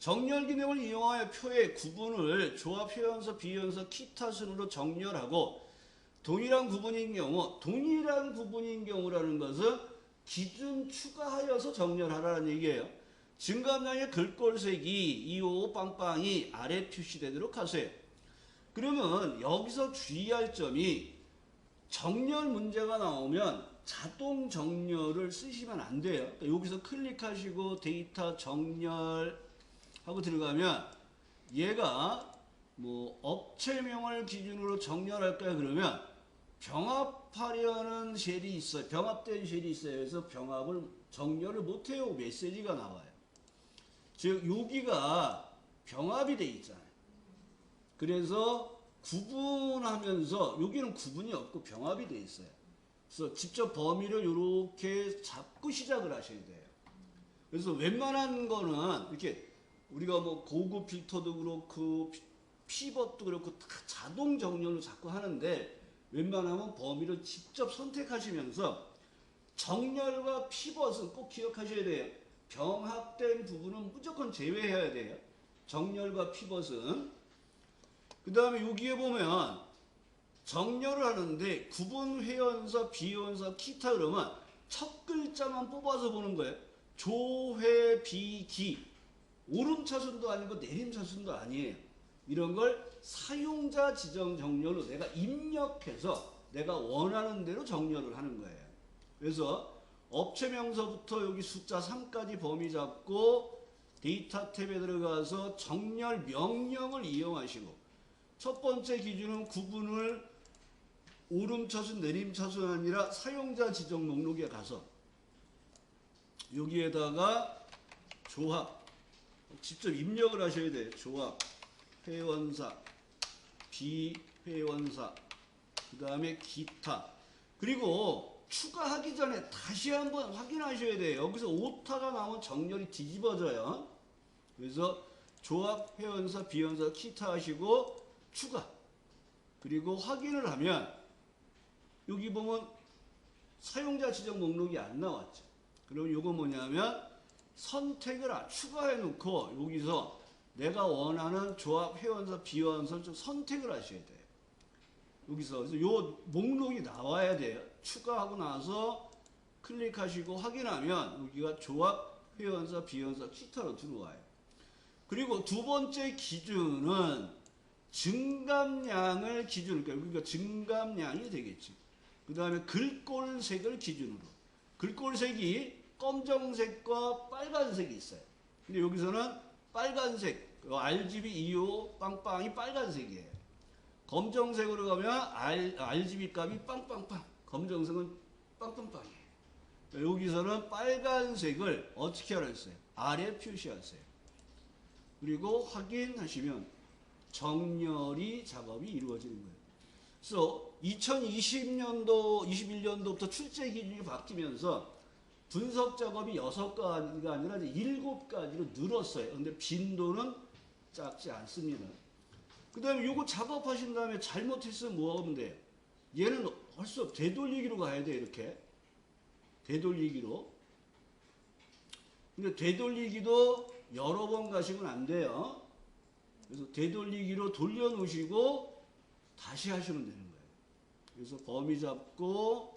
정렬 기능을 이용하여 표의 구분을 조합, 회원서, 비회원서, 기타 순으로 정렬하고 동일한 구분인 경우라는 것은 기준 추가하여서 정렬하라는 얘기예요. 증감량의 글꼴색이 255 빵빵이 아래 표시되도록 하세요. 그러면 여기서 주의할 점이 정렬 문제가 나오면 자동 정렬을 쓰시면 안 돼요. 그러니까 여기서 클릭하시고 데이터 정렬 하고 들어가면 얘가 뭐 업체명을 기준으로 정렬할까요? 그러면 병합하려는 셀이 있어요. 병합된 셀이 있어요. 그래서 병합을 정렬을 못해요. 메시지가 나와요. 즉 여기가 병합이 돼 있잖아요. 그래서 구분하면서 여기는 구분이 없고 병합이 돼 있어요. 그래서 직접 범위를 이렇게 잡고 시작을 하셔야 돼요. 그래서 웬만한 거는 이렇게 우리가 뭐 고급 필터도 그렇고 피벗도 그렇고 다 자동 정렬로 자꾸 하는데 웬만하면 범위를 직접 선택하시면서 정렬과 피벗은 꼭 기억하셔야 돼요. 병합된 부분은 무조건 제외해야 돼요. 정렬과 피벗은. 그 다음에 여기에 보면 정렬을 하는데 구분, 회원서, 비회원서, 기타 그러면 첫 글자만 뽑아서 보는 거예요. 조, 회, 비, 기. 오름차순도 아니고 내림차순도 아니에요. 이런 걸 사용자 지정 정렬로 내가 입력해서 내가 원하는 대로 정렬을 하는 거예요. 그래서 업체명서부터 여기 숫자 3까지 범위 잡고 데이터 탭에 들어가서 정렬 명령을 이용하시고 첫 번째 기준은 구분을 오름차순, 내림차순 아니라 사용자 지정 목록에 가서 여기에다가 조합 직접 입력을 하셔야 돼요. 조합, 회원사, 비회원사, 그 다음에 기타. 그리고 추가하기 전에 다시 한번 확인하셔야 돼요. 여기서 오타가 나오면 정렬이 뒤집어져요. 그래서 조합, 회원사, 비회원사, 기타 하시고 추가. 그리고 확인을 하면 여기 보면 사용자 지정 목록이 안 나왔죠. 그럼 이거 뭐냐면 선택을 추가해 놓고 여기서 내가 원하는 조합, 회원서, 비회원서 좀 선택을 하셔야 돼요. 여기서 그래서 요 목록이 나와야 돼요. 추가하고 나서 클릭하시고 확인하면 여기가 조합, 회원서, 비회원서, 기타로 들어와요. 그리고 두 번째 기준은 증감량을 기준으로 그러니까 증감량이 되겠지. 그 다음에 글꼴색을 기준으로 글꼴색이 검정색과 빨간색이 있어요. 근데 여기서는 빨간색, RGB 255 빵빵이 빨간색이에요. 검정색으로 가면 RGB 값이 빵빵빵, 검정색은 빵빵빵이에요. 여기서는 빨간색을 어떻게 하랬어요? 아래 표시하세요. 그리고 확인하시면 정렬이 작업이 이루어지는 거예요. 그래서 2020년도, 21년도부터 출제 기준이 바뀌면서 분석 작업이 6가지가 아니라 7가지로 늘었어요. 근데 빈도는 작지 않습니다. 그 다음에 요거 작업하신 다음에 잘못했으면 뭐 하면 돼요? 얘는 할 수 없어. 되돌리기로 가야 돼, 이렇게. 되돌리기로. 근데 되돌리기도 여러 번 가시면 안 돼요. 그래서 되돌리기로 돌려놓으시고 다시 하시면 되는 거예요. 그래서 범위 잡고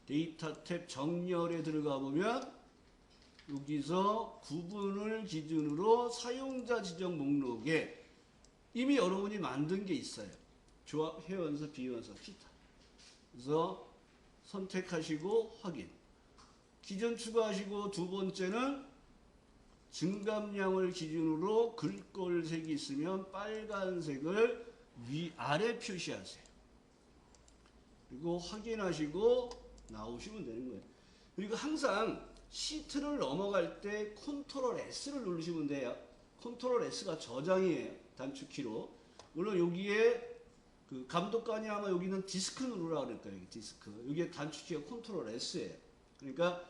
데이터 탭 정렬에 들어가 보면 여기서 구분을 기준으로 사용자 지정 목록에 이미 여러분이 만든 게 있어요. 조합, 회원서, 비회원서, 기타. 그래서 선택하시고 확인. 기준 추가하시고 두 번째는 증감량을 기준으로 글꼴색이 있으면 빨간색을 아래 표시하세요. 그리고 확인하시고 나오시면 되는 거예요. 그리고 항상 시트를 넘어갈 때 컨트롤 S를 누르시면 돼요. 컨트롤 S가 저장이에요. 단축키로. 물론 여기에 그 감독관이 아마 여기는 디스크 누르라고 그럴 거예요. 디스크. 여기에 단축키가 컨트롤 S예요. 그러니까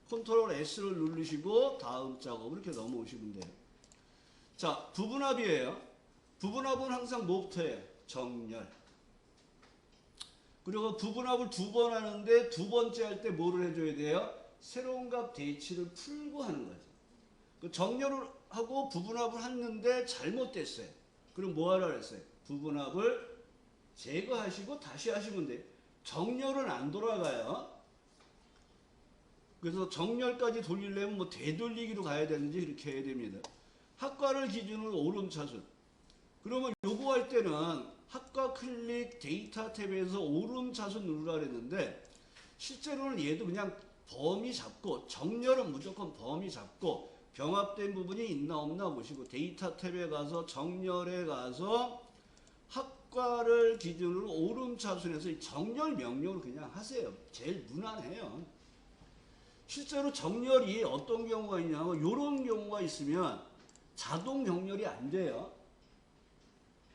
컨트롤 S를 누르시고 다음 작업을 이렇게 넘어오시면 돼요. 자, 부분합이에요. 부분합은 항상 뭐부터 해요? 정렬. 그리고 부분합을 두 번 하는데 두 번째 할 때 뭐를 해줘야 돼요? 새로운 값 대치를 풀고 하는 거죠. 그 정렬을 하고 부분합을 했는데 잘못됐어요. 그럼 뭐 하라 그랬어요? 부분합을 제거하시고 다시 하시면 돼요. 정렬은 안 돌아가요. 그래서 정렬까지 돌리려면 뭐 되돌리기로 가야 되는지 그렇게 해야 됩니다. 학과를 기준으로 오름차순. 그러면 요거 할 때는 학과 클릭 데이터 탭에서 오름차순 누르라 그랬는데 실제로는 얘도 그냥 범위 잡고 정렬은 무조건 범위 잡고 병합된 부분이 있나 없나 보시고 데이터 탭에 가서 정렬에 가서 학과를 기준으로 오름차순에서 이 정렬 명령을 그냥 하세요. 제일 무난해요. 실제로 정렬이 어떤 경우가 있냐면 이런 경우가 있으면 자동 정렬이 안 돼요.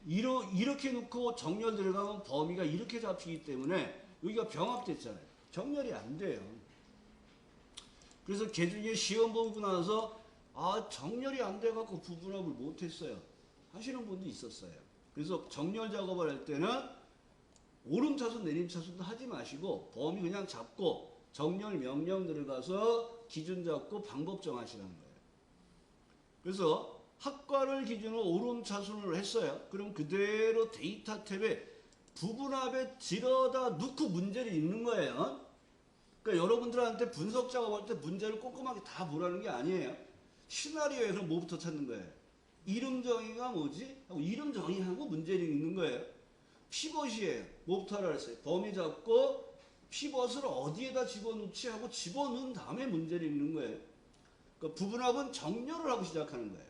이렇게 놓고 정렬 들어가면 범위가 이렇게 잡히기 때문에 여기가 병합됐잖아요. 정렬이 안 돼요. 그래서 개중에 시험 보고 나서 정렬이 안 돼갖고 부분합을 못했어요 하시는 분도 있었어요. 그래서 정렬 작업을 할 때는 오름차순 내림차순도 하지 마시고 범위 그냥 잡고 정렬 명령 들어가서 기준 잡고 방법 정하시라는 거예요. 그래서 학과를 기준으로 오름차순을 했어요. 그럼 그대로 데이터 탭에 부분합에 들여다 놓고 문제를 읽는 거예요. 그러니까 여러분들한테 분석 작업할 때 문제를 꼼꼼하게 다 보라는 게 아니에요. 시나리오에 그럼 뭐부터 찾는 거예요? 이름 정의가 뭐지? 하고 이름 정의하고 문제를 읽는 거예요. 피벗이에요. 뭐부터 하라 그랬어요? 범위 잡고 피벗을 어디에다 집어넣지 하고 집어넣은 다음에 문제를 읽는 거예요. 그러니까 부분합은 정렬을 하고 시작하는 거예요.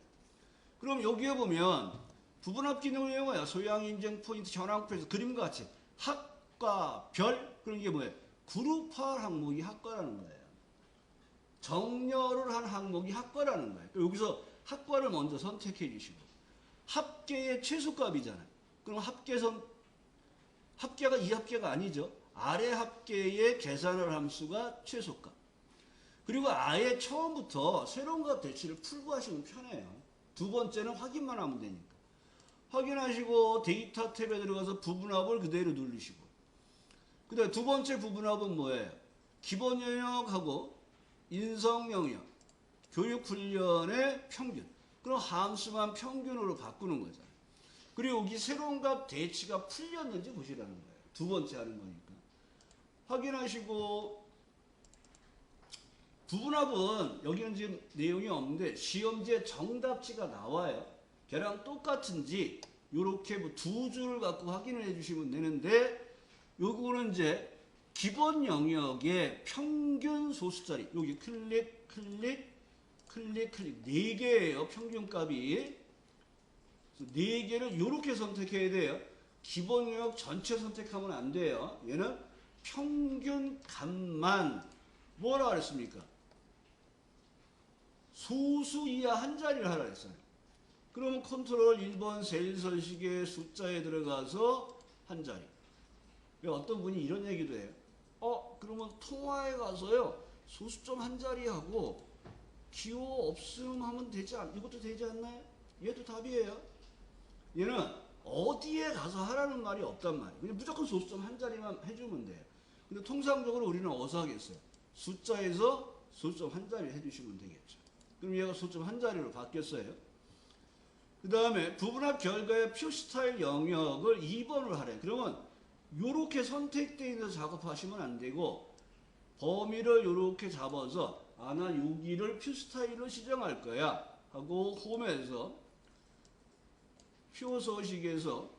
그럼 여기에 보면 부분합 기능을 이용하여 소양 인증 포인트 현황표에서 그림과 같이 학과 별 그런 게 뭐예요? 그룹화 항목이 학과라는 거예요. 정렬을 한 항목이 학과라는 거예요. 그러니까 여기서 학과를 먼저 선택해 주시고 합계의 최소값이잖아요. 그럼 합계가 이 합계가 아니죠. 아래 합계의 계산을 함수가 최소값. 그리고 아예 처음부터 새로운 값 대치를 풀고 하시면 편해요. 두 번째는 확인만 하면 되니까. 확인하시고 데이터 탭에 들어가서 부분합을 그대로 누르시고 그 다음에 두 번째 부분합은 뭐예요? 기본 영역하고 인성 영역, 교육 훈련의 평균. 그럼 함수만 평균으로 바꾸는 거잖아요. 그리고 여기 새로운 값 대치가 풀렸는지 보시라는 거예요. 두 번째 하는 거니까. 확인하시고 부분합은 여기는 지금 내용이 없는데 시험지에 정답지가 나와요. 걔랑 똑같은지 이렇게 뭐 두 줄을 갖고 확인을 해주시면 되는데 요거는 이제 기본 영역의 평균 소수자리 여기 클릭 네 개예요. 평균값이 네 개를 이렇게 선택해야 돼요. 기본 영역 전체 선택하면 안 돼요. 얘는 평균값만 뭐라 그랬습니까? 소수 이하 한 자리를 하라 했어요. 그러면 컨트롤 1번 셀 서식의 숫자에 들어가서 한 자리. 어떤 분이 이런 얘기도 해요. 그러면 통화에 가서요. 소수점 한 자리 하고 기호 없음 하면 이것도 되지 않나요? 얘도 답이에요. 얘는 어디에 가서 하라는 말이 없단 말이에요. 그냥 무조건 소수점 한 자리만 해주면 돼요. 근데 통상적으로 우리는 어디서 하겠어요? 숫자에서 소수점 한 자리 해주시면 되겠죠. 그럼 얘가 소수점 한 자리로 바뀌었어요. 그 다음에 부분합 결과의 표 스타일 영역을 2번을 하래. 그러면 요렇게 선택되어 있는 작업하시면 안 되고 범위를 요렇게 잡아서 나 여기를 표 스타일로 지정할 거야 하고 홈에서 표 서식에서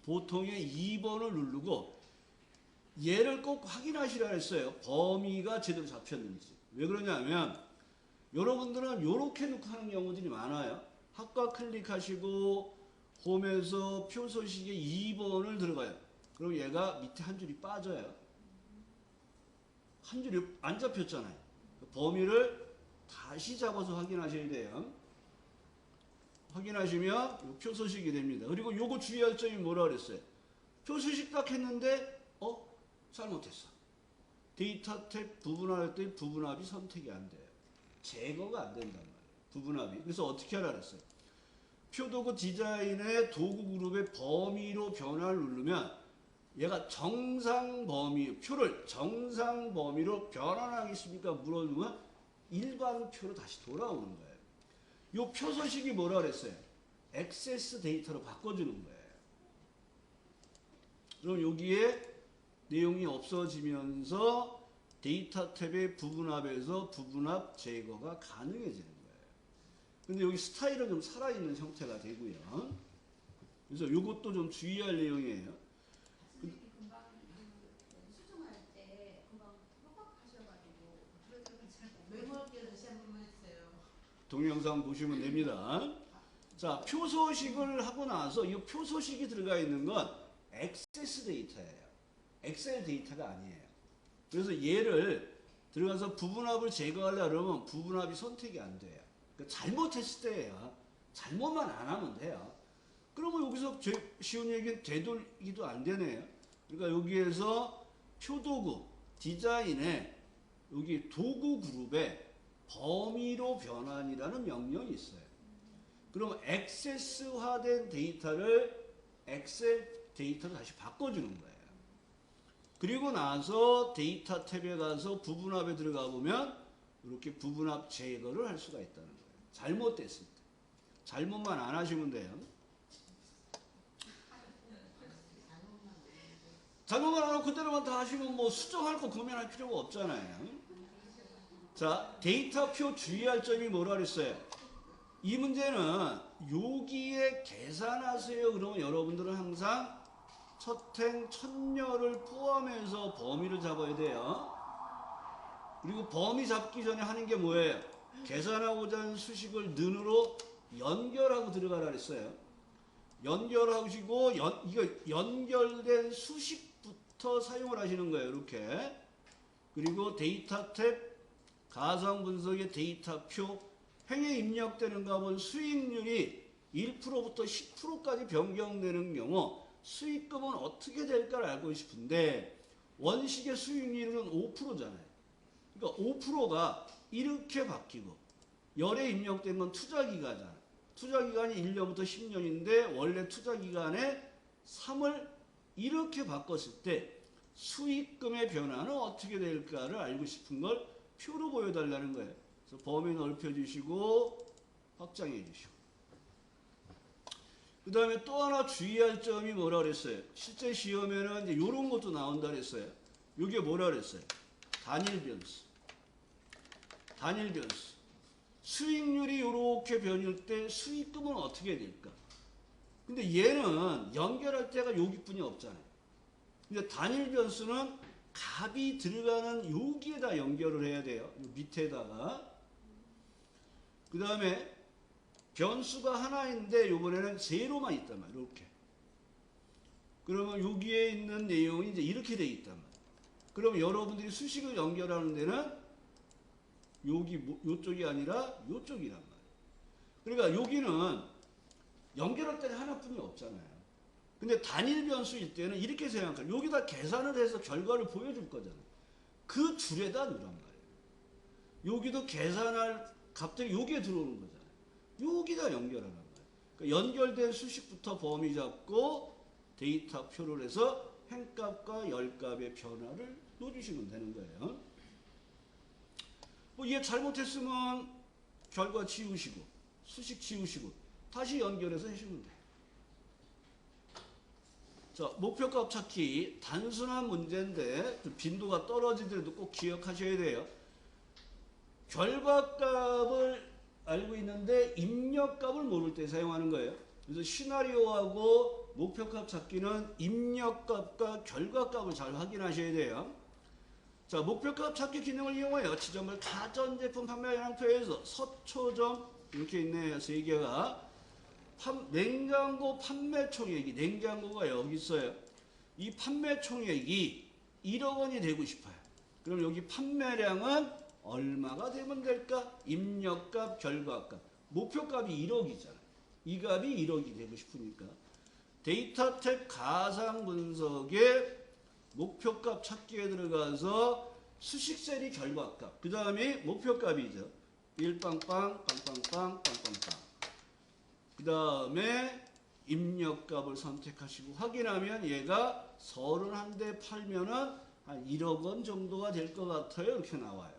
보통의 2번을 누르고 얘를 꼭 확인하시라 했어요. 범위가 제대로 잡혔는지. 왜 그러냐면 여러분들은 요렇게 놓고 하는 경우들이 많아요. 학과 클릭하시고 홈에서 표 서식에 2번을 들어가요. 그럼 얘가 밑에 한 줄이 빠져요. 한 줄이 안 잡혔잖아요. 범위를 다시 잡아서 확인하셔야 돼요. 확인하시면 표 서식이 됩니다. 그리고 요거 주의할 점이 뭐라 그랬어요? 표 서식 딱 했는데 잘못했어. 데이터 탭 부분할 때 부분합이 선택이 안 돼요. 제거가 안 된단 말이에요. 부분합이. 그래서 어떻게 하라 그랬어요? 표도구 디자인의 도구 그룹의 범위로 변화를 누르면 얘가 정상 범위, 표를 정상 범위로 변환하겠습니까? 물어주면 일반 표로 다시 돌아오는 거예요. 요 표소식이 뭐라 그랬어요? 액세스 데이터로 바꿔주는 거예요. 그럼 여기에 내용이 없어지면서 데이터 탭의 부분합에서 부분합 제거가 가능해지는 거예요. 근데 여기 스타일은 좀 살아있는 형태가 되고요. 그래서 이것도 좀 주의할 내용이에요. 선생님 금방 수정할 때 금방 빡빡하셔가지고 메모할게요. 다시 한 번만 해주세요. 동영상 보시면 됩니다. 자, 표소식을 하고 나서 이 표소식이 들어가 있는 건 액세스 데이터예요. 엑셀 데이터가 아니에요. 그래서 얘를 들어가서 부분합을 제거하려고 그러면 부분합이 선택이 안 돼요. 그러니까 잘못했을 때예요. 잘못만 안 하면 돼요. 그러면 여기서 쉬운 얘기는 되돌기도 안 되네요. 그러니까 여기에서 표도구, 디자인에 여기 도구 그룹에 범위로 변환이라는 명령이 있어요. 그럼 액세스화된 데이터를 엑셀 데이터로 다시 바꿔주는 거예요. 그리고 나서 데이터 탭에 가서 부분합에 들어가 보면 이렇게 부분합 제거를 할 수가 있다는 거예요. 잘못됐을 때. 잘못만 안 하시면 돼요. 잘못만 안 하고 그대로만 다 하시면 뭐 수정할 거 고민할 필요가 없잖아요. 자, 데이터표 주의할 점이 뭐라 그랬어요? 이 문제는 여기에 계산하세요. 그러면 여러분들은 항상 첫행 첫녀를 포함해서 범위를 잡아야 돼요. 그리고 범위 잡기 전에 하는 게 뭐예요? 계산하고자 하는 수식을 는으로 연결하고 들어가라 그랬어요. 연결하시고 이거 연결된 수식부터 사용을 하시는 거예요. 이렇게. 그리고 데이터 탭 가상 분석의 데이터표 행에 입력되는 값은 수익률이 1%부터 10%까지 변경되는 경우 수익금은 어떻게 될까를 알고 싶은데 원식의 수익률은 5%잖아요. 그러니까 5%가 이렇게 바뀌고 열에 입력된 건 투자기간이잖아요. 투자기간이 1년부터 10년인데 원래 투자기간에 3을 이렇게 바꿨을 때 수익금의 변화는 어떻게 될까를 알고 싶은 걸 표로 보여달라는 거예요. 그래서 범위 넓혀주시고 확장해 주시고 그 다음에 또 하나 주의할 점이 뭐라 그랬어요? 실제 시험에는 이제 이런 것도 나온다 그랬어요. 이게 뭐라 그랬어요? 단일 변수. 단일 변수. 수익률이 이렇게 변일 때 수익금은 어떻게 될까? 근데 얘는 연결할 때가 여기뿐이 없잖아요. 근데 단일 변수는 값이 들어가는 여기에다 연결을 해야 돼요. 밑에다가. 그 다음에 변수가 하나인데 이번에는 제로만 있단 말이에요. 이렇게. 그러면 여기에 있는 내용이 이제 이렇게 돼 있단 말이에요. 그럼 여러분들이 수식을 연결하는 데는 여기 요쪽이 아니라 요쪽이란 말이에요. 그러니까 여기는 연결할 때는 하나뿐이 없잖아요. 근데 단일 변수일 때는 이렇게 생각해요. 여기다 계산을 해서 결과를 보여줄 거잖아요. 그 줄에다 넣으란 말이에요. 여기도 계산할 값들이 여기에 들어오는 거잖아요. 여기다 연결하란 말이에요. 그러니까 연결된 수식부터 범위 잡고 데이터 표를 해서 행값과 열값의 변화를 넣어주시면 되는 거예요. 뭐 얘 잘못했으면 결과 지우시고 수식 지우시고 다시 연결해서 해주면 돼요. 자, 목표값 찾기 단순한 문제인데 빈도가 떨어지더라도 꼭 기억하셔야 돼요. 결과값을 알고 있는데 입력값을 모를 때 사용하는 거예요. 그래서 시나리오하고 목표값 찾기는 입력값과 결과값을 잘 확인하셔야 돼요. 자, 목표값 찾기 기능을 이용하여 지점을 가전제품 판매 영향표에서 서초점 이렇게 있네요. 3개가. 냉장고 판매 총액이 냉장고가 여기 있어요. 이 판매 총액이 1억 원이 되고 싶어요. 그럼 여기 판매량은 얼마가 되면 될까? 입력값, 결과값. 목표값이 1억이잖아요. 이 값이 1억이 되고 싶으니까. 데이터 탭 가상 분석에 목표값 찾기에 들어가서 수식셀이 결과값. 그 다음에 목표값이죠. 1빵빵, 빵빵빵, 빵빵빵. 그 다음에 입력값을 선택하시고 확인하면 얘가 31대 팔면은 한 1억 원 정도가 될 것 같아요. 이렇게 나와요.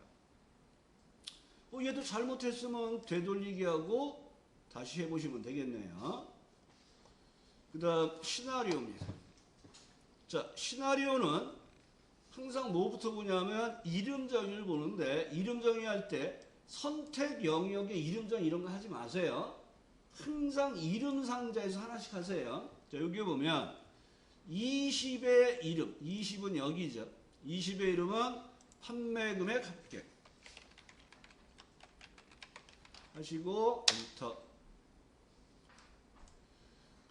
얘도 잘못했으면 되돌리기 하고 다시 해보시면 되겠네요. 그 다음 시나리오입니다. 자, 시나리오는 항상 뭐부터 보냐면 이름 정의를 보는데, 이름 정의할 때 선택 영역에 이름 정의 이런 거 하지 마세요. 항상 이름 상자에서 하나씩 하세요. 자, 여기 보면 20의 이름, 20은 여기죠. 20의 이름은 판매 금액 합계 하시고 엔터.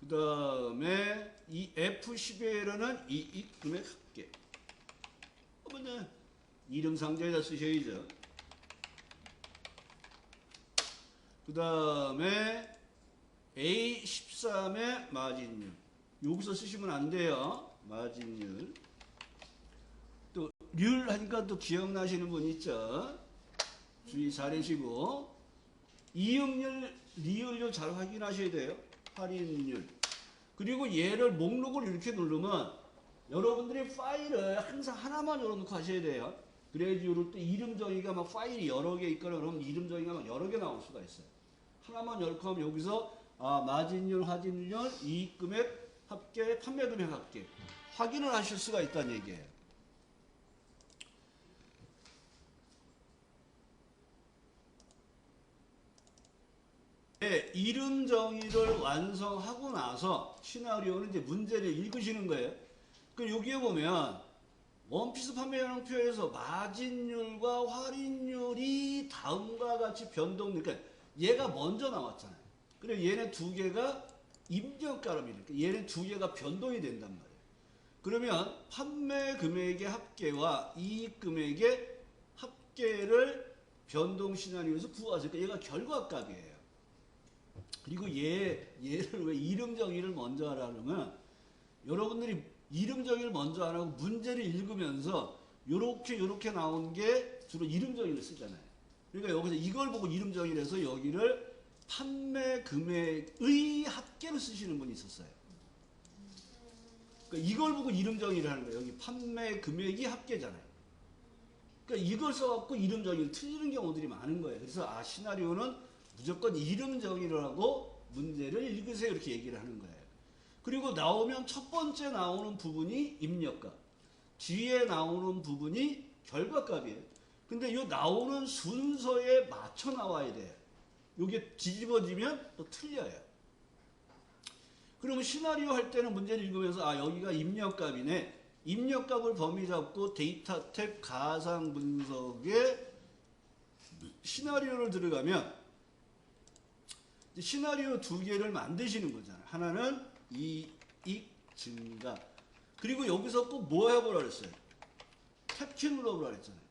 그 다음에 이 F11에는 이익 금액 합계. 먼저 이름 상자에다 쓰셔야죠. 그 다음에 A13의 마진율. 여기서 쓰시면 안 돼요. 마진율. 또 률 하니까 또 기억나시는 분 있죠? 주의 잘하시고. 이응률, 리을률 잘 확인하셔야 돼요. 할인율. 그리고 얘를 목록을 이렇게 누르면 여러분들이 파일을 항상 하나만 열어놓고 하셔야 돼요. 그래야지 이럴 때 이름 정의가 막 파일이 여러 개 있거나 그러면 이름 정의가 막 여러 개 나올 수가 있어요. 하나만 열고 하면 여기서 마진율, 할인율, 이익금액, 합계, 판매금액 합계 확인을 하실 수가 있다는 얘기예요. 네, 이름 정의를 완성하고 나서 시나리오는 이제 문제를 읽으시는 거예요. 그 여기에 보면 원피스 판매 형표에서 마진율과 할인율이 다음과 같이 변동, 그러니까 얘가 먼저 나왔잖아요. 그리고 얘네 두 개가 입력가름이니까 얘네 두 개가 변동이 된단 말이에요. 그러면 판매 금액의 합계와 이익 금액의 합계를 변동 시나리오에서 구하세요. 그러니까 얘가 결과값이에요. 그리고 얘를 왜 이름 정의를 먼저 하라면 여러분들이 이름 정의를 먼저 안 하고 문제를 읽으면서 요렇게 나온 게 주로 이름 정의를 쓰잖아요. 그러니까 여기서 이걸 보고 이름 정의를 해서 여기를 판매 금액의 합계로 쓰시는 분이 있었어요. 그러니까 이걸 보고 이름 정의를 하는 거예요. 여기 판매 금액이 합계잖아요. 그러니까 이걸 써갖고 이름 정의를 틀리는 경우들이 많은 거예요. 그래서 시나리오는 무조건 이름 정의를 하고 문제를 읽으세요. 이렇게 얘기를 하는 거예요. 그리고 나오면 첫 번째 나오는 부분이 입력값, 뒤에 나오는 부분이 결과값이에요. 근데 이 나오는 순서에 맞춰 나와야 돼요. 이게 뒤집어지면 또 틀려요. 그러면 시나리오 할 때는 문제를 읽으면서 여기가 입력값이네. 입력값을 범위 잡고 데이터 탭 가상 분석에 시나리오를 들어가면 시나리오 두 개를 만드시는 거잖아요. 하나는 이익 증가. 그리고 여기서 꼭 뭐 해보라 그랬어요? 탭키 눌러보라 그랬잖아요.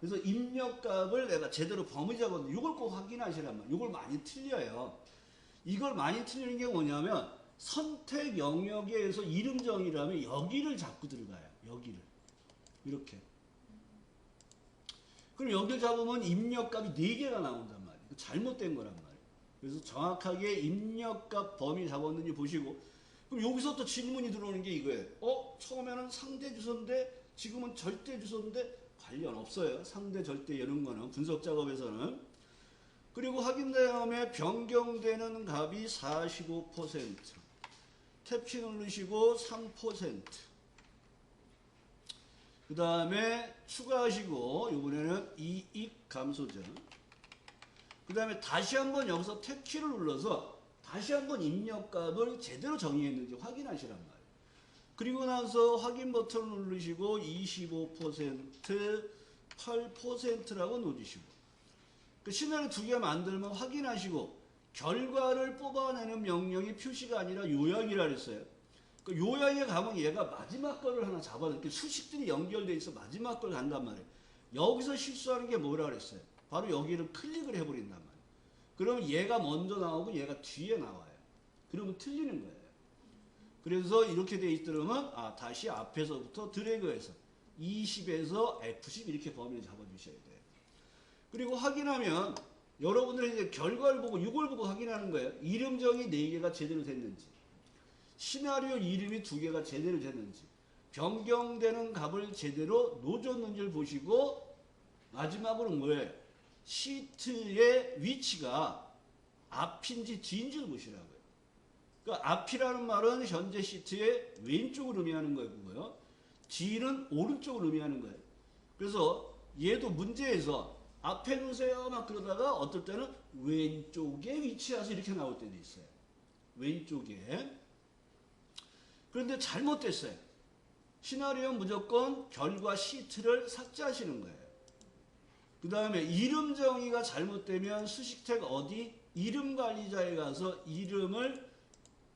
그래서 입력값을 내가 제대로 범위 잡았는데 이걸 꼭 확인하시란 말이에요. 이걸 많이 틀려요. 이걸 많이 틀리는 게 뭐냐면 선택 영역에서 이름 정의를 하면 여기를 잡고 들어가요. 여기를. 이렇게. 그럼 여기를 잡으면 입력값이 4개가 나온단 말이에요. 잘못된 거란 말이에요. 그래서 정확하게 입력값 범위 잡았는지 보시고, 그럼 여기서 또 질문이 들어오는 게 이거예요. 처음에는 상대 주소인데 지금은 절대 주소인데 관련 없어요. 상대 절대 이런 거는 분석 작업에서는. 그리고 확인 다음에 변경되는 값이 45%. 탭키 누르시고 3%. 그 다음에 추가하시고 이번에는 이익 감소점. 그 다음에 다시 한번 여기서 탭키를 눌러서 다시 한번 입력값을 제대로 정의했는지 확인하시란 말이에요. 그리고 나서 확인 버튼을 누르시고 25%, 8%라고 놓으시고 그 시나리오 두 개 만들면 확인하시고 결과를 뽑아내는 명령이 표시가 아니라 요약이라 그랬어요. 그 요약에 가면 얘가 마지막 거를 하나 잡아서 이렇게 수식들이 연결돼 있어 마지막 걸 간단 말이에요. 여기서 실수하는 게 뭐라 그랬어요? 바로 여기를 클릭을 해버린단 말이에요. 그러면 얘가 먼저 나오고 얘가 뒤에 나와요. 그러면 틀리는 거예요. 그래서 이렇게 돼 있더라면 다시 앞에서부터 드래그해서 20에서 F10 이렇게 범위를 잡아주셔야 돼요. 그리고 확인하면 여러분들이 이제 결과를 보고 이걸 보고 확인하는 거예요. 이름 정의 4개가 제대로 됐는지, 시나리오 이름이 2개가 제대로 됐는지, 변경되는 값을 제대로 놓아줬는지를 보시고 마지막으로 뭐예요? 시트의 위치가 앞인지 뒤인지를 보시라고요. 그러니까 앞이라는 말은 현재 시트의 왼쪽을 의미하는 거고요. 뒤는 오른쪽을 의미하는 거예요. 그래서 얘도 문제에서 앞에 놓으세요 막 그러다가 어떨 때는 왼쪽에 위치해서 이렇게 나올 때도 있어요. 왼쪽에. 그런데 잘못됐어요. 시나리오는 무조건 결과 시트를 삭제하시는 거예요. 그 다음에 이름 정의가 잘못되면 수식택 어디? 이름 관리자에 가서 이름을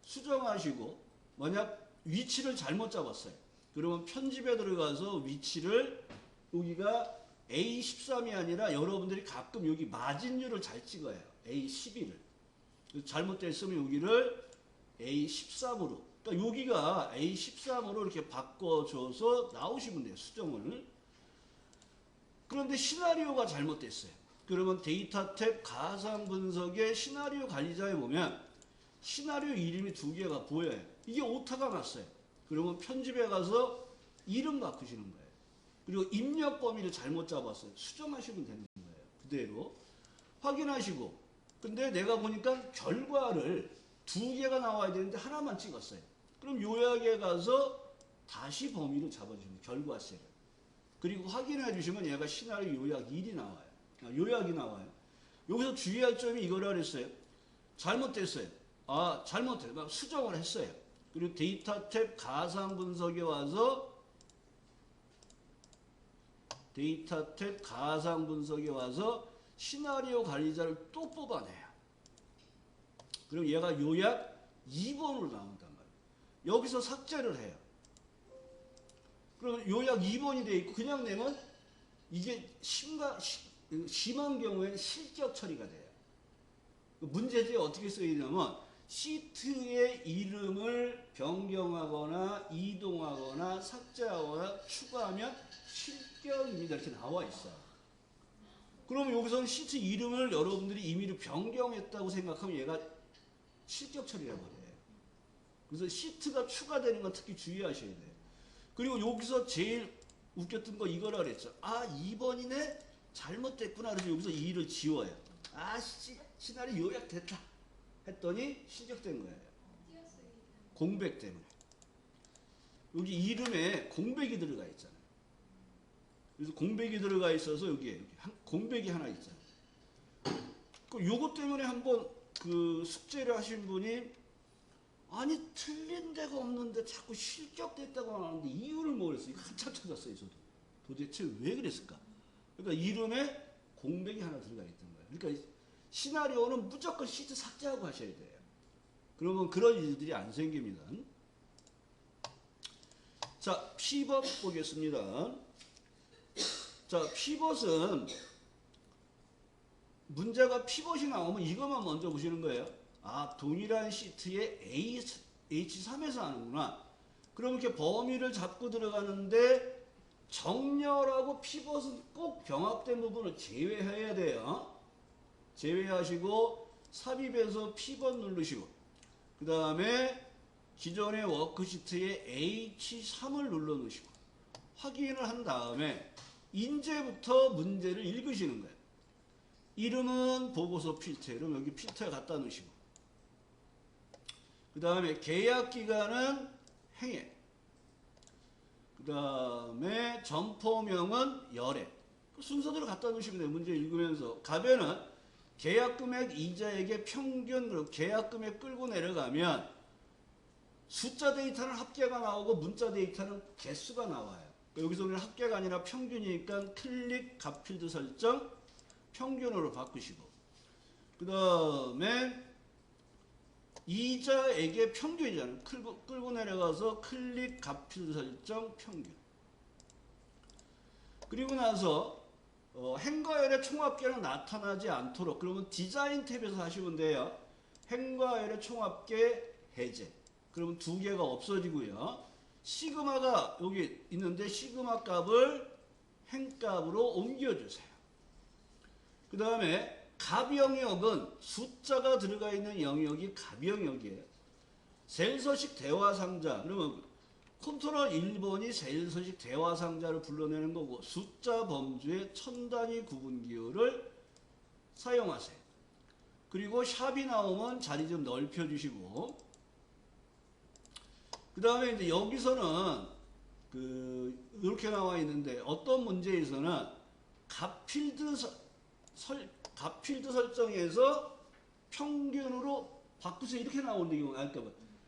수정하시고 만약 위치를 잘못 잡았어요. 그러면 편집에 들어가서 위치를 여기가 A13이 아니라 여러분들이 가끔 여기 마진율을 잘 찍어요. A12를. 잘못됐으면 여기를 A13으로. 그러니까 여기가 A13으로 이렇게 바꿔줘서 나오시면 돼요. 수정을. 그런데 시나리오가 잘못됐어요. 그러면 데이터 탭 가상 분석의 시나리오 관리자에 보면 시나리오 이름이 두 개가 보여요. 이게 오타가 났어요. 그러면 편집에 가서 이름 바꾸시는 거예요. 그리고 입력 범위를 잘못 잡았어요. 수정하시면 되는 거예요. 그대로. 확인하시고. 근데 내가 보니까 결과를 두 개가 나와야 되는데 하나만 찍었어요. 그럼 요약에 가서 다시 범위를 잡아주시면 결과세를. 그리고 확인해 주시면 얘가 시나리오 요약 1이 나와요. 요약이 나와요. 여기서 주의할 점이 이거라 그랬어요. 잘못됐어요. 잘못됐어요. 수정을 했어요. 그리고 데이터 탭 가상 분석에 와서 데이터 탭 가상 분석에 와서 시나리오 관리자를 또 뽑아내요. 그럼 얘가 요약 2번으로 나온단 말이에요. 여기서 삭제를 해요. 그럼 요약 2번이 돼 있고 그냥 내면 이게 심한 경우에는 실격 처리가 돼요. 문제지에 어떻게 쓰이냐면 시트의 이름을 변경하거나 이동하거나 삭제하거나 추가하면 실격입니다. 이렇게 나와 있어요. 그럼 여기서는 시트 이름을 여러분들이 임의로 변경했다고 생각하면 얘가 실격 처리가 버려요. 그래서 시트가 추가되는 건 특히 주의하셔야 돼요. 그리고 여기서 제일 웃겼던 거 이거라 그랬죠. 2번이네? 잘못됐구나. 그래서 여기서 2를 지워요. 시나리오 요약됐다. 했더니 실격된 거예요. 공백 때문에. 여기 이름에 공백이 들어가 있잖아요. 그래서 공백이 들어가 있어서 여기 공백이 하나 있잖아요. 요것 때문에 한번 그 숙제를 하신 분이 아니 틀린 데가 없는데 자꾸 실격됐다고 하는데 이유를 모르겠어요. 한참 찾았어요. 저도. 도대체 왜 그랬을까? 그러니까 이름에 공백이 하나 들어가 있던 거예요. 그러니까 시나리오는 무조건 시트 삭제하고 하셔야 돼요. 그러면 그런 일들이 안 생깁니다. 자, 피벗 보겠습니다. 자, 피벗은 문제가 피벗이 나오면 이것만 먼저 보시는 거예요. 동일한 시트에 H3에서 하는구나. 그럼 이렇게 범위를 잡고 들어가는데 정렬하고 피벗은 꼭 병합된 부분을 제외해야 돼요. 제외하시고 삽입해서 피벗 누르시고 그 다음에 기존의 워크시트에 H3을 눌러 놓으시고 확인을 한 다음에 이제부터 문제를 읽으시는 거예요. 이름은 보고서 필터, 그럼 여기 필터에 갖다 놓으시고 그 다음에 계약기간은 행액 그 다음에 점포명은 열액 순서대로 갖다 놓으시면 돼요. 문제 읽으면서 가면은 계약금액 이자액의 평균 그리고 계약금액 끌고 내려가면 숫자 데이터는 합계가 나오고 문자 데이터는 개수가 나와요. 여기서 우리는 합계가 아니라 평균이니까 클릭 값필드 설정 평균으로 바꾸시고 그 다음에 이자액의 평균이잖아요. 끌고 내려가서 클릭 값필드 설정 평균 그리고 나서 행과열의 총합계는 나타나지 않도록 그러면 디자인 탭에서 하시면 돼요. 행과열의 총합계 해제 그러면 두 개가 없어지고요. 시그마가 여기 있는데 시그마 값을 행값으로 옮겨주세요. 그 다음에 값 영역은 숫자가 들어가 있는 영역이 값 영역이에요. 셀서식 대화 상자 그러면 컨트롤 1번이 셀서식 대화 상자를 불러내는 거고 숫자 범주의 천 단위 구분 기호를 사용하세요. 그리고 샵이 나오면 자리 좀 넓혀주시고, 그 다음에 이제 여기서는 이렇게 나와 있는데 어떤 문제에서는 값필드 설정에서 평균으로 바꾸세요 이렇게 나오는 경우, 그러니까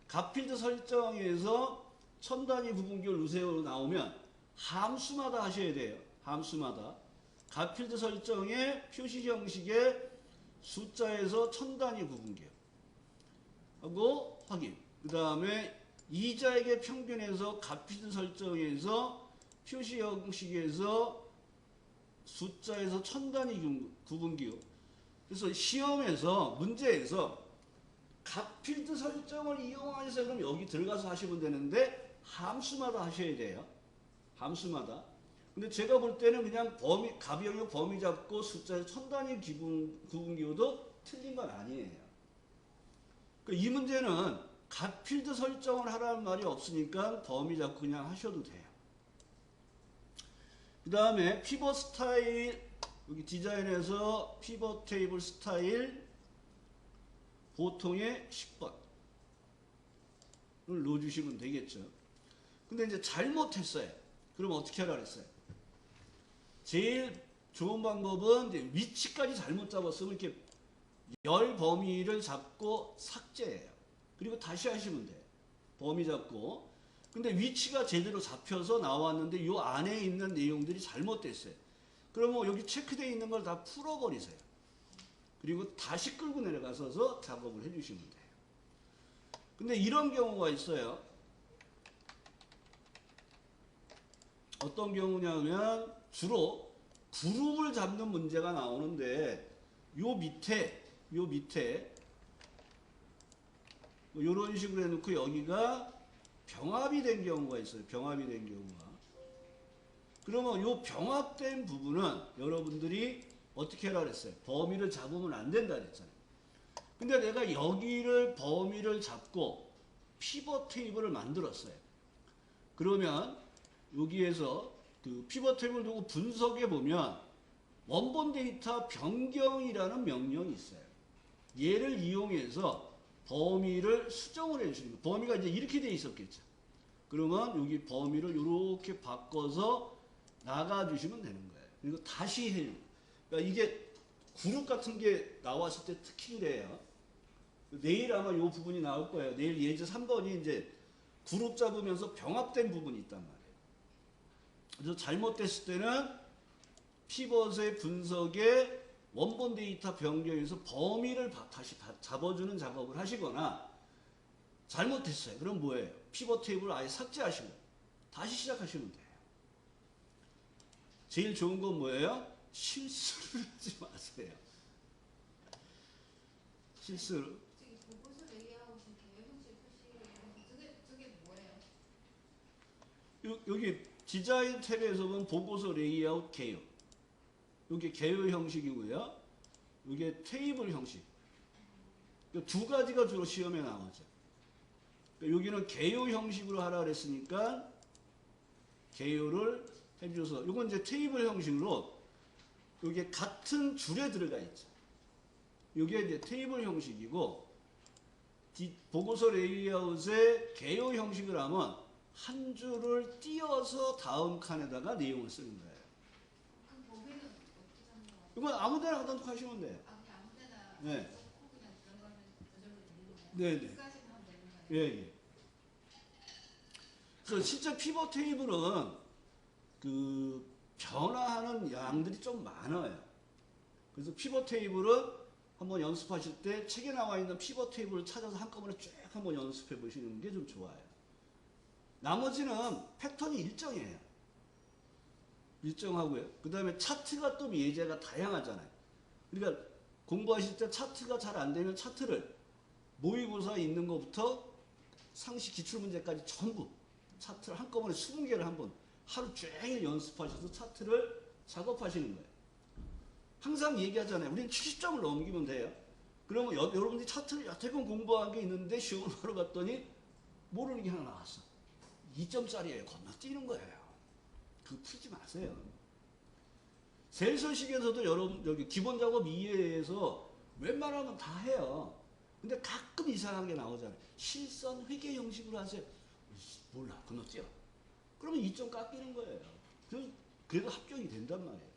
값필드 설정에서 천 단위 구분기호 누세요 나오면 함수마다 하셔야 돼요. 함수마다 값필드 설정의 표시 형식의 숫자에서 천 단위 구분기호 하고 확인. 그 다음에 이자에게 평균에서 값필드 설정에서 표시 형식에서 숫자에서 천 단위 구분기호. 그래서 시험에서 문제에서 값필드 설정을 이용하셔서 그럼 여기 들어가서 하시면 되는데 함수마다 하셔야 돼요. 함수마다. 근데 제가 볼 때는 그냥 값 영역 범위 잡고 숫자에서 천 단위 구분기호도 틀린 건 아니에요. 그러니까 이 문제는 값필드 설정을 하라는 말이 없으니까 범위 잡고 그냥 하셔도 돼요. 그 다음에 피벗 스타일, 여기 디자인에서 피벗 테이블 스타일 보통의 10번을 넣어주시면 되겠죠. 근데 이제 잘못했어요. 그럼 어떻게 하라 그랬어요? 제일 좋은 방법은 이제 위치까지 잘못 잡았으면 이렇게 열 범위를 잡고 삭제해요. 그리고 다시 하시면 돼요. 범위 잡고. 근데 위치가 제대로 잡혀서 나왔는데 요 안에 있는 내용들이 잘못됐어요. 그러면 여기 체크되어 있는 걸 다 풀어버리세요. 그리고 다시 끌고 내려가서 작업을 해주시면 돼요. 근데 이런 경우가 있어요. 어떤 경우냐면 주로 그룹을 잡는 문제가 나오는데 요 밑에 이런 식으로 해놓고 여기가 병합이 된 경우가 있어요. 병합이 된 경우가. 그러면 요 병합된 부분은 여러분들이 어떻게 하라 그랬어요? 범위를 잡으면 안 된다 그랬잖아요. 근데 내가 여기를 범위를 잡고 피벗 테이블을 만들었어요. 그러면 여기에서 그 피벗 테이블 두고 분석해 보면 원본 데이터 변경이라는 명령이 있어요. 얘를 이용해서 범위를 수정을 해주시는 거예요. 범위가 이제 이렇게 돼 있었겠죠. 그러면 여기 범위를 이렇게 바꿔서 나가주시면 되는 거예요. 그리고 다시 해요. 그러니까 이게 그룹 같은 게 나왔을 때 특히 그래요. 내일 아마 이 부분이 나올 거예요. 내일 예제 3번이 이제 그룹 잡으면서 병합된 부분이 있단 말이에요. 그래서 잘못됐을 때는 피벗의 분석에 원본 데이터 변경에서 범위를 다시 잡아주는 작업을 하시거나 잘못했어요. 그럼 뭐예요? 피벗 테이블을 아예 삭제하시고 다시 시작하시면 돼요. 제일 좋은 건 뭐예요? 실수를 하지 마세요. 실수를. 저기 보고서 레이아웃 개요 형식 표시 저게 뭐예요? 여기 디자인 탭에서 보면 보고서 레이아웃 개요. 이게 개요 형식이고요. 이게 테이블 형식. 두 가지가 주로 시험에 나오죠. 여기는 개요 형식으로 하라 그랬으니까 개요를 해줘서 이건 이제 테이블 형식으로 이게 같은 줄에 들어가 있죠. 이게 이제 테이블 형식이고 보고서 레이아웃의 개요 형식을 하면 한 줄을 띄어서 다음 칸에다가 내용을 쓰는 거예요. 그럼 범위는 어떻게 잡는 거예요? 이건 아무데나 갖다 놓고 하시면 돼요. 아 그냥 아무데나 네. 넣고 그냥 들어가면 저절로 되는 거예요? 네네. 끝까지는 하면 되는 거예요? 예, 예. 그래서 실제 피벗 테이블은 그 변화하는 양들이 좀 많아요. 그래서 피벗 테이블은 한번 연습하실 때 책에 나와 있는 피벗 테이블을 찾아서 한꺼번에 쭉 한번 연습해 보시는 게 좀 좋아요. 나머지는 패턴이 일정해요. 일정하고요. 그 다음에 차트가 또 예제가 다양하잖아요. 그러니까 공부하실 때 차트가 잘 안 되면 차트를 모의고사 있는 것부터 상식 기출문제까지 전부 차트를 한꺼번에 20개를 한번 하루 종일 연습하셔서 차트를 작업하시는 거예요. 항상 얘기하잖아요. 우리는 70점을 넘기면 돼요. 그러면 여러분들이 차트를 여태껏 공부한 게 있는데 시험을 하러 갔더니 모르는 게 하나 나왔어. 2점짜리예요. 건너뛰는 거예요. 그거 풀지 마세요. 셀서식에서도 여러분 여기 기본 작업 이해에서 웬만하면 다 해요. 근데 가끔 이상한 게 나오잖아요. 실선 회계 형식으로 하세요. 몰라, 건너뛰어. 그러면 2점 깎이는 거예요. 그래도 합격이 된단 말이에요.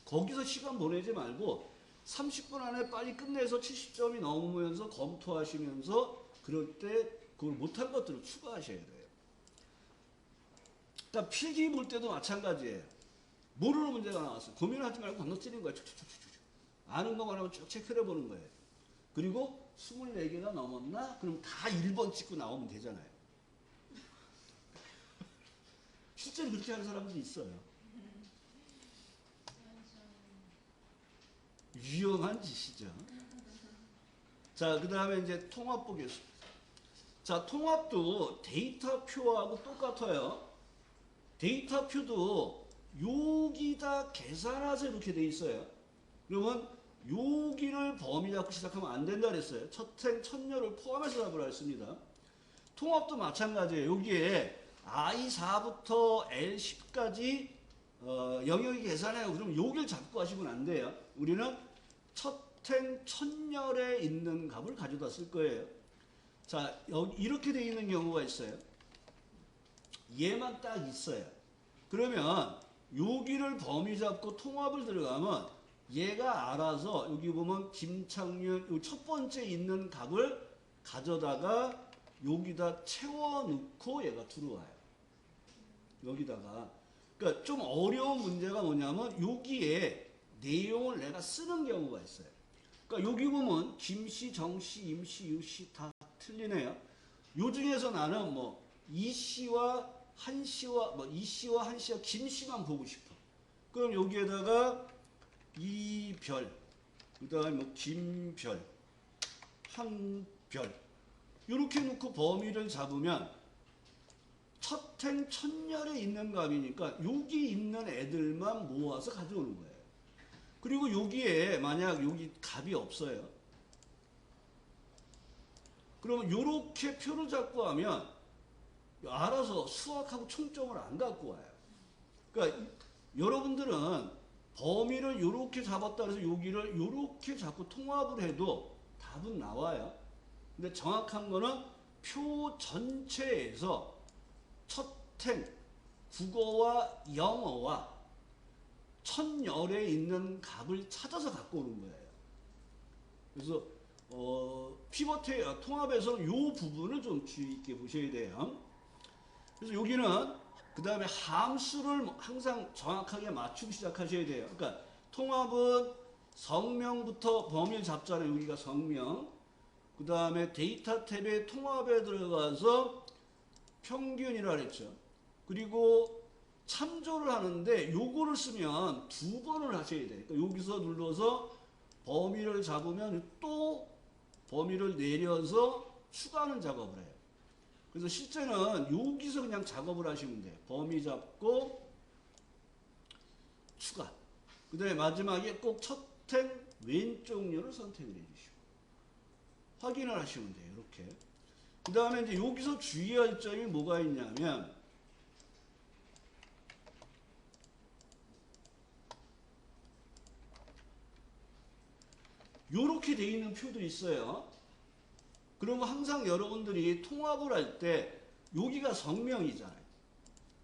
거기서 시간 보내지 말고 30분 안에 빨리 끝내서 70점이 넘으면서 검토하시면서 그럴 때 그걸 못한 것들을 추가하셔야 돼요. 그러니까 필기 볼 때도 마찬가지예요. 모르는 문제가 나왔어요. 고민하지 말고 건너뛰는 거예요. 쭉쭉쭉쭉. 아는 것만 하면 쭉 체크해 보는 거예요. 그리고 24개가 넘었나? 그럼 다 1번 찍고 나오면 되잖아요. 실제로 그렇게 하는 사람들이 있어요. 위험한 짓이죠. 자, 그 다음에 이제 통합 보겠습니다. 자, 통합도 데이터표하고 똑같아요. 데이터표도 여기다 계산하세요 이렇게 돼 있어요. 그러면 여기를 범위 잡고 시작하면 안 된다 그랬어요. 첫행, 첫녀를 포함해서 답을 했습니다. 통합도 마찬가지예요. 여기에 I4부터 L10까지 영역이 계산해요. 그럼 여기를 잡고 하시면 안 돼요. 우리는 첫행, 첫열에 있는 값을 가져다 쓸 거예요. 자, 여기 이렇게 돼 있는 경우가 있어요. 얘만 딱 있어요. 그러면 여기를 범위 잡고 통합을 들어가면 얘가 알아서 여기 보면 김창윤 첫 번째 있는 값을 가져다가 여기다 채워넣고 얘가 들어와요. 여기다가. 그러니까 좀 어려운 문제가 뭐냐면 여기에 내용을 내가 쓰는 경우가 있어요. 그러니까 여기 보면 김씨, 정씨, 임씨, 유씨 다 틀리네요. 요 중에서 나는 뭐 이씨와 한씨와 뭐 이씨와 한씨와 김씨만 보고 싶어. 그럼 여기에다가 이별, 그 다음에 뭐 김별, 한별 이렇게 놓고 범위를 잡으면 첫행 첫열에 있는 값이니까 여기 있는 애들만 모아서 가져오는 거예요. 그리고 여기에 만약 여기 값이 없어요. 그러면 이렇게 표를 잡고 하면 알아서 수학하고 총점을 안 갖고 와요. 그러니까 여러분들은 범위를 이렇게 잡았다 그래서 여기를 이렇게 잡고 통합을 해도 답은 나와요. 근데 정확한 거는 표 전체에서 첫행, 국어와 영어와 첫열에 있는 값을 찾아서 갖고 오는 거예요. 그래서 피벗 통합에서는 이 부분을 좀 주의 있게 보셔야 돼요. 그래서 여기는 그 다음에 함수를 항상 정확하게 맞추고 시작하셔야 돼요. 그러니까 통합은 성명부터 범위를 잡잖아요. 여기가 성명. 그 다음에 데이터 탭에 통합에 들어가서 평균이라 그랬죠. 그리고 참조를 하는데 요거를 쓰면 두 번을 하셔야 돼요. 그러니까 여기서 눌러서 범위를 잡으면 또 범위를 내려서 추가하는 작업을 해요. 그래서 실제는 여기서 그냥 작업을 하시면 돼요. 범위 잡고 추가. 그 다음에 마지막에 꼭 첫행 왼쪽면을 선택을 해주시고 확인을 하시면 돼요. 이렇게. 그 다음에 이제 여기서 주의할 점이 뭐가 있냐면 요렇게 돼 있는 표도 있어요. 그러면 항상 여러분들이 통합을 할 때 여기가 성명이잖아요.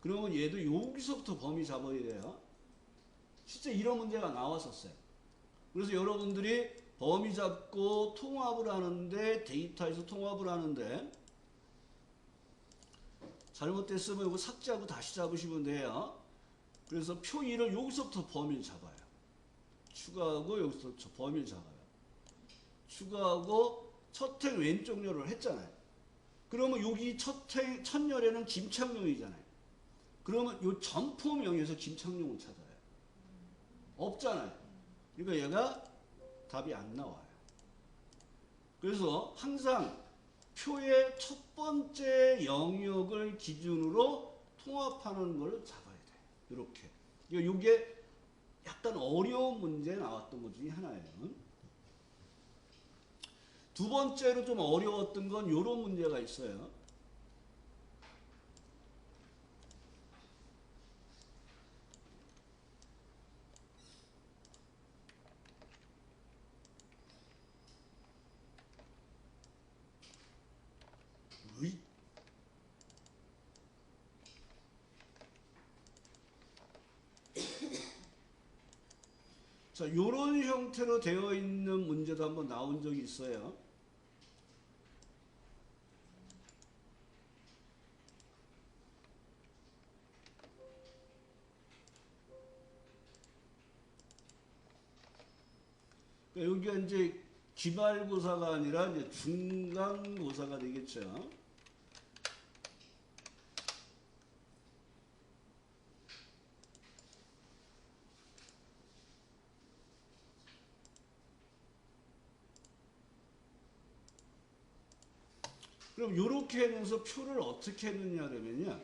그러면 얘도 여기서부터 범위 잡아야 돼요. 실제 이런 문제가 나왔었어요. 그래서 여러분들이 범위 잡고 통합을 하는데 데이터에서 통합을 하는데 잘못됐으면 이거 삭제하고 다시 잡으시면 돼요. 그래서 표 1을 여기서부터 범위를 잡아요. 추가하고 여기서 범위를 잡아요. 추가하고 첫행 왼쪽 열을 했잖아요. 그러면 여기 첫열에는 김창룡이잖아요. 그러면 이 점포명에서 김창룡을 찾아요. 없잖아요. 그러니까 얘가 답이 안 나와요. 그래서 항상 표의 첫 번째 영역을 기준으로 통합하는 걸 잡아야 돼요. 이렇게. 이게 약간 어려운 문제에 나왔던 것 중에 하나예요. 두 번째로 좀 어려웠던 건 이런 문제가 있어요. 자, 요런 형태로 되어 있는 문제도 한번 나온 적이 있어요. 그러니까 여기가 이제 기말고사가 아니라 이제 중간고사가 되겠죠. 그럼 이렇게 해서 표를 어떻게 했느냐 그러면요.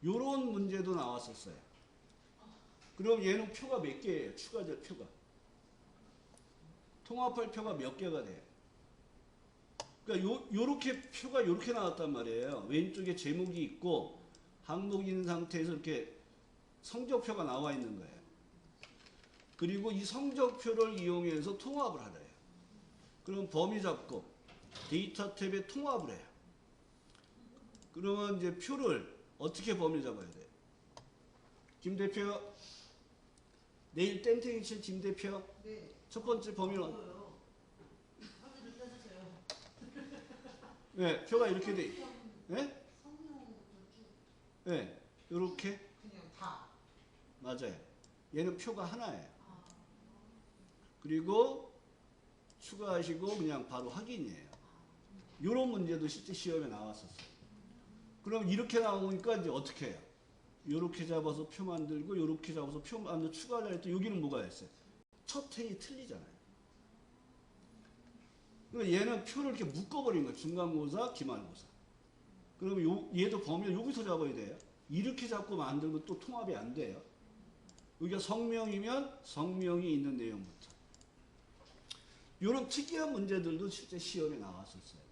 요런 문제도 나왔었어요. 그럼 얘는 표가 몇 개예요? 추가적 표가. 통합할 표가 몇 개가 돼요? 그러니까 요렇게 표가 요렇게 나왔단 말이에요. 왼쪽에 제목이 있고 항목이 있는 상태에서 이렇게 성적표가 나와 있는 거예요. 그리고 이 성적표를 이용해서 통합을 하래요. 그럼 범위 잡고 데이터 탭에 통합을 해요. 그러면 이제 표를 어떻게 범위 잡아야 돼요? 김 대표, 내일 땡땡이 칠 김 대표, 네. 첫 번째 범위는 보여요. 확인을 따주세요. 네, 표가 이렇게 돼. 네? 성명부터 쭉 네, 이렇게 그냥 다. 맞아요. 얘는 표가 하나예요. 아, 그리고 추가하시고 그냥 바로 확인이에요. 이런 문제도 실제 시험에 나왔었어요. 그럼 이렇게 나오니까 이제 어떻게 해요? 이렇게 잡아서 표 만들고 이렇게 잡아서 표 만들고 추가를 할 때 여기는 뭐가 있어요? 첫 행이 틀리잖아요. 그러니까 얘는 표를 이렇게 묶어버린 거예요. 중간고사, 기말고사. 그러면 얘도 범위를 여기서 잡아야 돼요. 이렇게 잡고 만들면 또 통합이 안 돼요. 여기가 성명이면 성명이 있는 내용부터. 이런 특이한 문제들도 실제 시험에 나왔었어요.